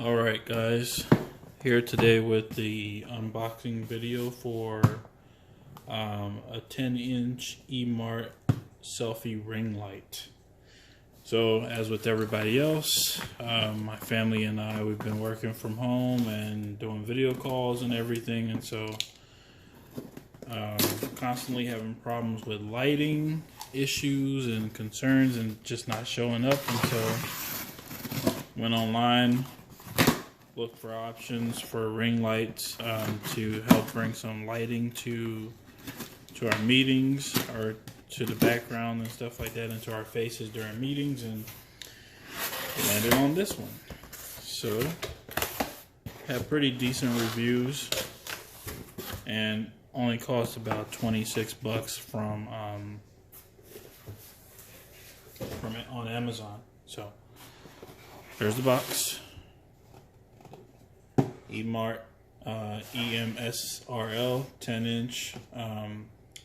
Alright guys, here today with the unboxing video for a 10-inch Emart selfie ring light. So as with everybody else, my family and I, we've been working from home and doing video calls and everything, and so constantly having problems with lighting issues and concerns and just not showing up. And so went online, look for options for ring lights to help bring some lighting to our meetings or to the background and stuff like that, into our faces during meetings, and landed on this one. So had pretty decent reviews and only cost about 26 bucks from it on Amazon. So there's the box. Emart EMSRL 10-inch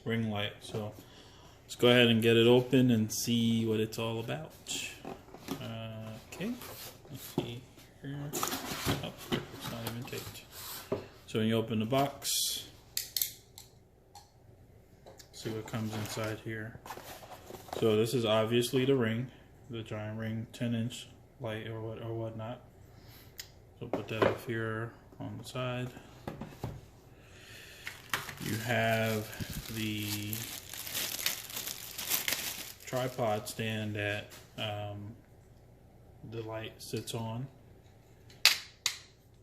ring light. So let's go ahead and get it open and see what it's all about. Okay, let's see here. Oh, it's not even taped. So when you open the box, see what comes inside here. So this is obviously the ring, the giant ring 10-inch light or whatnot. So put that up here on the side. You have the tripod stand that the light sits on,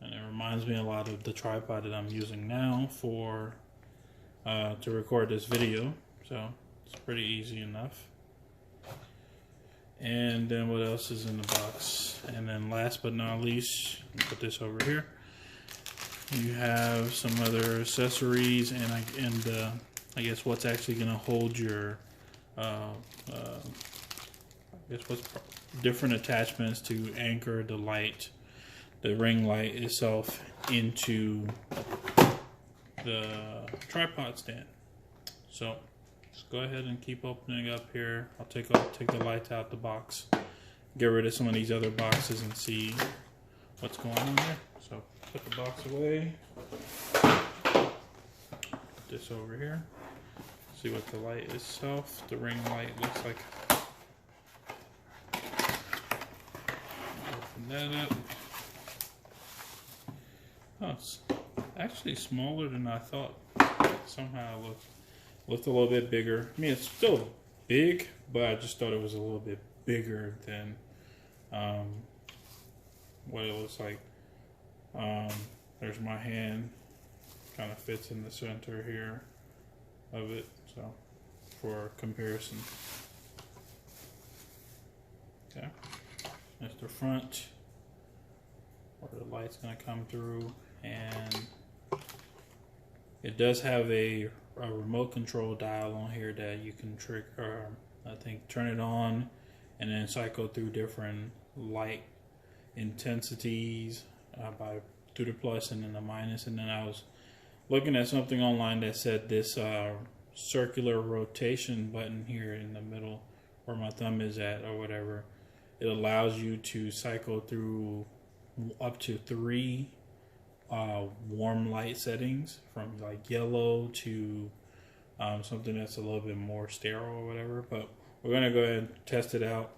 and it reminds me a lot of the tripod that I'm using now for to record this video. So it's pretty easy enough. And then what else is in the box? And then last but not least, put this over here. You have some other accessories and I guess what's actually going to hold your different attachments to anchor the light, the ring light itself, into the tripod stand. So let's go ahead and keep opening up here. I'll take the lights out the box, get rid of some of these other boxes, and see what's going on there. So put the box away. Put this over here. See what the light itself, the ring light, looks like. Open that up. Oh, it's actually smaller than I thought. Somehow it looked a little bit bigger. I mean, it's still big, but I just thought it was a little bit bigger than what it looks like. There's my hand, kind of fits in the center here of it, so for comparison. Okay, that's the front where the light's going to come through, and it does have a remote control dial on here that you can trigger, I think, turn it on and then cycle through different light intensities through the plus and then the minus. And then I was looking at something online that said this circular rotation button here in the middle where my thumb is at or whatever, it allows you to cycle through up to 3 warm light settings, from like yellow to something that's a little bit more sterile or whatever. But we're gonna go ahead and test it out.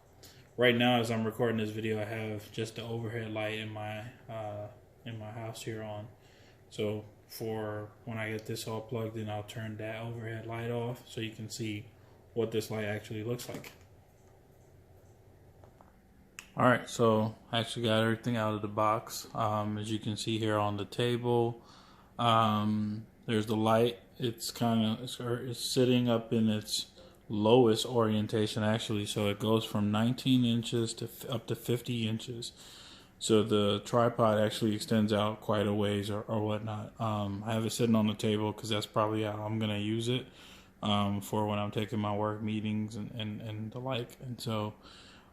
Right now, as I'm recording this video, I have just the overhead light in my house here on. So for when I get this all plugged in, I'll turn that overhead light off so you can see what this light actually looks like. Alright, so I actually got everything out of the box. As you can see here on the table, there's the light. It's sitting up in its lowest orientation actually, so it goes from 19 inches to up to 50 inches. So the tripod actually extends out quite a ways or whatnot. I have it sitting on the table because that's probably how I'm gonna use it for when I'm taking my work meetings and the like. And so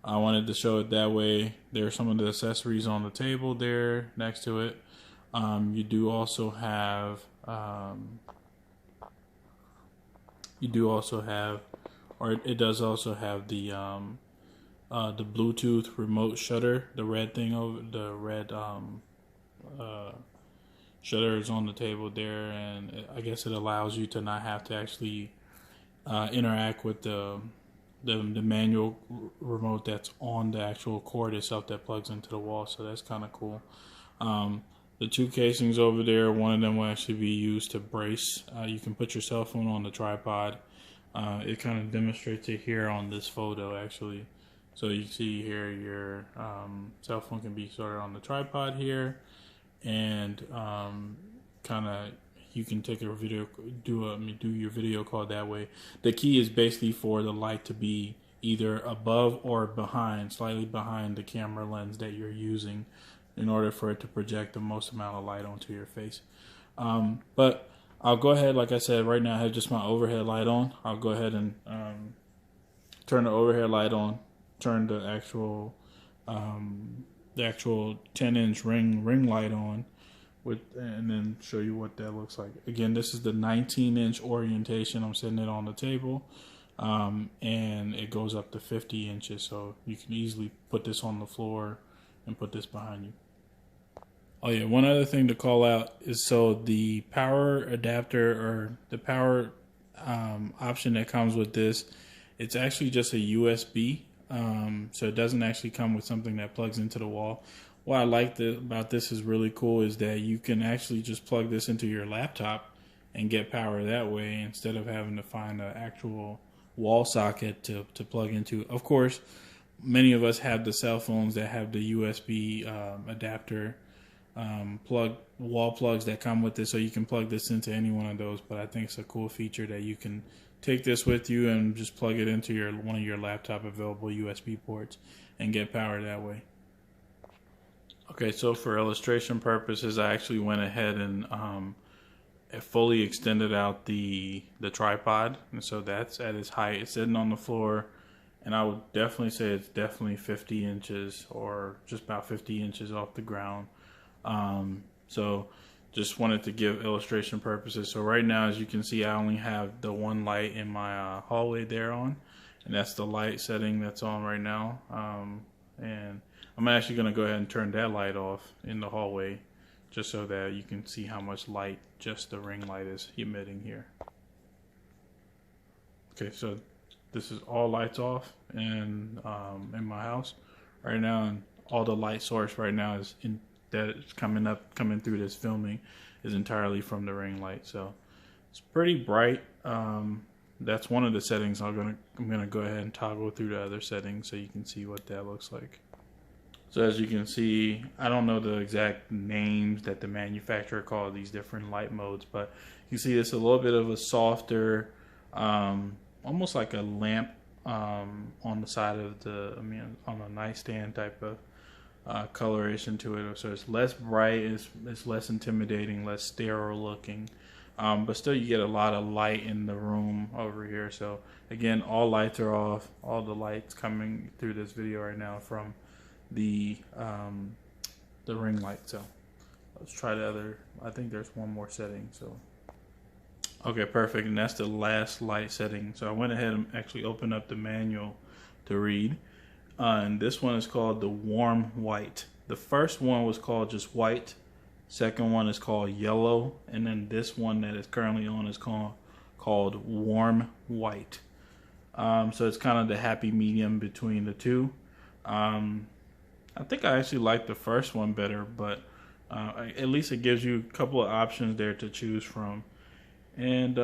I wanted to show it that way. There are some of the accessories on the table there next to it. You do also have or it does also have the the Bluetooth remote shutter, the red thing over the red shutter is on the table there, and I guess it allows you to not have to actually interact with the manual remote that's on the actual cord itself that plugs into the wall. So that's kind of cool. The two casings over there, one of them will actually be used to brace. You can put your cell phone on the tripod. It kind of demonstrates it here on this photo actually. So you see here your cell phone can be sort of on the tripod here, and kind of you can take a video, do your video call that way. The key is basically for the light to be either above or behind, slightly behind the camera lens that you're using, in order for it to project the most amount of light onto your face. But I'll go ahead, like I said, right now I have just my overhead light on. I'll go ahead and turn the overhead light on, turn the actual 10-inch ring light on, and then show you what that looks like. Again, this is the 19-inch orientation. I'm setting it on the table, and it goes up to 50 inches, so you can easily put this on the floor and put this behind you. Oh yeah, one other thing to call out is, so the power adapter or the power option that comes with this, it's actually just a USB, so it doesn't actually come with something that plugs into the wall. What I like about this is really cool is that you can actually just plug this into your laptop and get power that way, instead of having to find an actual wall socket to plug into. Of course, many of us have the cell phones that have the USB adapter wall plugs that come with it, so you can plug this into any one of those. But I think it's a cool feature that you can take this with you and just plug it into one of your laptop available USB ports and get power that way. Okay, so for illustration purposes, I actually went ahead and fully extended out the tripod, and so that's at its height. It's sitting on the floor, and I would definitely say it's definitely 50 inches or just about 50 inches off the ground. So just wanted to give illustration purposes. So right now, as you can see, I only have the one light in my hallway there on, and that's the light setting that's on right now. And I'm actually going to go ahead and turn that light off in the hallway, just so that you can see how much light just the ring light is emitting here. Okay, so this is all lights off in my house right now, and all the light source right now is coming through this filming is entirely from the ring light. So it's pretty bright. That's one of the settings. I'm gonna go ahead and toggle through the other settings so you can see what that looks like. So as you can see, I don't know the exact names that the manufacturer called these different light modes, but you see it's a little bit of a softer, almost like a lamp on the side of on a nightstand type of coloration to it. So it's less bright, it's less intimidating, less sterile looking, but still you get a lot of light in the room over here. So again, all lights are off. All the lights coming through this video right now from the ring light. So let's try the other. I think there's one more setting. So okay, perfect, and that's the last light setting. So I went ahead and actually opened up the manual to read, and this one is called the warm white. The first one was called just white, second one is called yellow, and then this one that is currently on is called warm white. So it's kind of the happy medium between the two. I think I actually like the first one better, but at least it gives you a couple of options there to choose from. And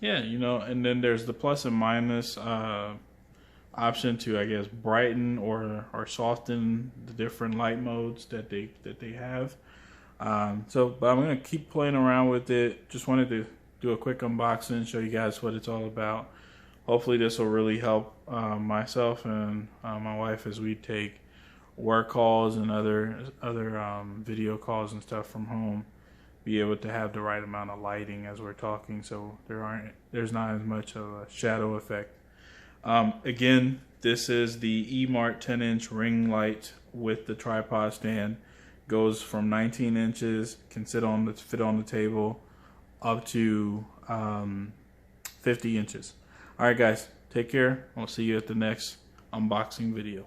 yeah, and then there's the plus and minus option to, I guess, brighten or soften the different light modes that they have. But I'm gonna keep playing around with it. Just wanted to do a quick unboxing, show you guys what it's all about. Hopefully this will really help myself and my wife as we take work calls and other video calls and stuff from home, be able to have the right amount of lighting as we're talking, so there's not as much of a shadow effect. Again, this is the Emart 10-inch ring light with the tripod stand. Goes from 19 inches, can fit on the table, up to 50 inches. All right, guys, take care. I'll see you at the next unboxing video.